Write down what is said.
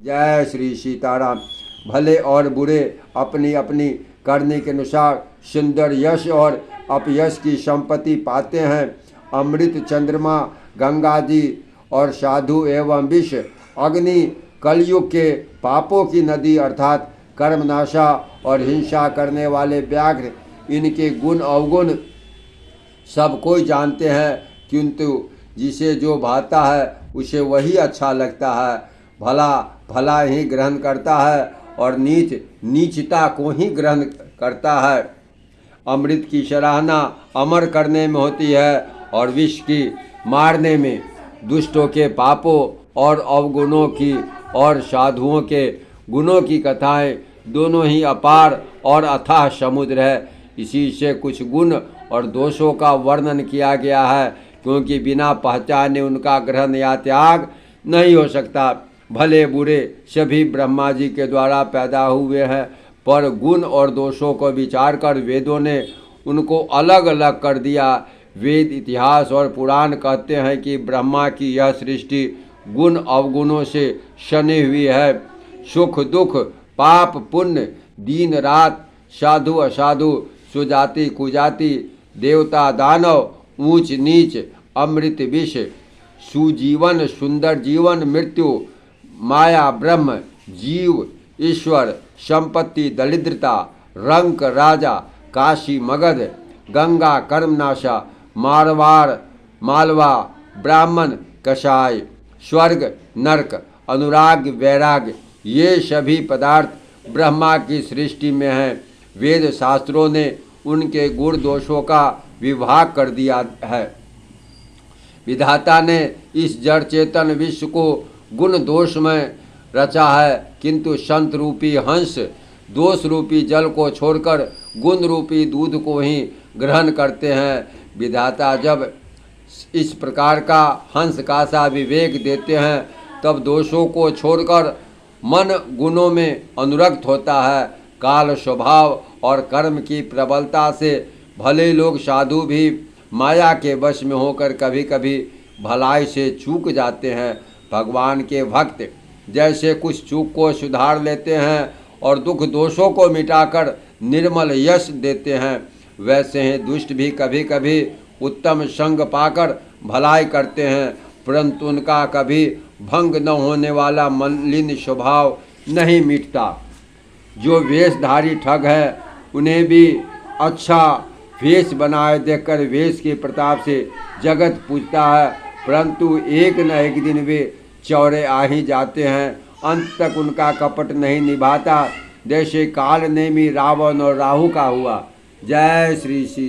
जय श्री सीताराम। भले और बुरे अपनी अपनी करने के अनुसार सुंदर यश और अपयश की संपत्ति पाते हैं। अमृत, चंद्रमा, गंगा जी और साधु एवं विष, अग्नि, कलयुग के पापों की नदी अर्थात कर्मनाशा और हिंसा करने वाले व्याघ्र, इनके गुण अवगुण सब कोई जानते हैं, किंतु जिसे जो भाता है उसे वही अच्छा लगता है। भला भला ही ग्रहण करता है और नीच नीचता को ही ग्रहण करता है। अमृत की सराहना अमर करने में होती है और विष की मारने में। दुष्टों के पापों और अवगुणों की और साधुओं के गुणों की कथाएं दोनों ही अपार और अथाह समुद्र है। इसी से कुछ गुण और दोषों का वर्णन किया गया है, क्योंकि बिना पहचाने उनका ग्रहण या त्याग नहीं हो सकता। भले बुरे सभी ब्रह्मा जी के द्वारा पैदा हुए हैं, पर गुण और दोषों को विचार कर वेदों ने उनको अलग अलग कर दिया। वेद, इतिहास और पुराण कहते हैं कि ब्रह्मा की यह सृष्टि गुण अवगुणों से सनी हुई है। सुख दुख, पाप पुण्य, दिन रात, साधु असाधु, सुजाति कुजाति, देवता दानव, ऊंच नीच, अमृत विष, सुजीवन सुंदर जीवन, मृत्यु, माया ब्रह्म, जीव ईश्वर, संपत्ति दरिद्रता, रंक राजा, काशी मगध, गंगा कर्मनाशा, मारवाड़ मालवा, ब्राह्मण कषाय, स्वर्ग नरक, अनुराग वैराग, ये सभी पदार्थ ब्रह्मा की सृष्टि में हैं। वेद शास्त्रों ने उनके गुण दोषों का विभाग कर दिया है। विधाता ने इस जड़ चेतन विश्व को गुण दोष में रचा है, किंतु संत रूपी हंस दोष रूपी जल को छोड़कर गुण रूपी दूध को ही ग्रहण करते हैं। विधाता जब इस प्रकार का हंस का सा विवेक देते हैं, तब दोषों को छोड़कर मन गुणों में अनुरक्त होता है। काल स्वभाव और कर्म की प्रबलता से भले लोग साधु भी माया के वश में होकर कभी कभी भलाई से चूक जाते हैं। भगवान के भक्त जैसे कुछ चूक को सुधार लेते हैं और दुख दोषों को मिटाकर निर्मल यश देते हैं, वैसे ही दुष्ट भी कभी कभी उत्तम संग पाकर भलाई करते हैं, परंतु उनका कभी भंग न होने वाला मलिन स्वभाव नहीं मिटता। जो वेशधारी ठग है, उन्हें भी अच्छा वेश बनाए देखकर वेश के प्रताप से जगत पूजता है, परंतु एक न एक दिन वे चौरे आ ही जाते हैं। अंत तक उनका कपट नहीं निभाता, जैसे काल नेमी रावण और राहु का हुआ। जय श्री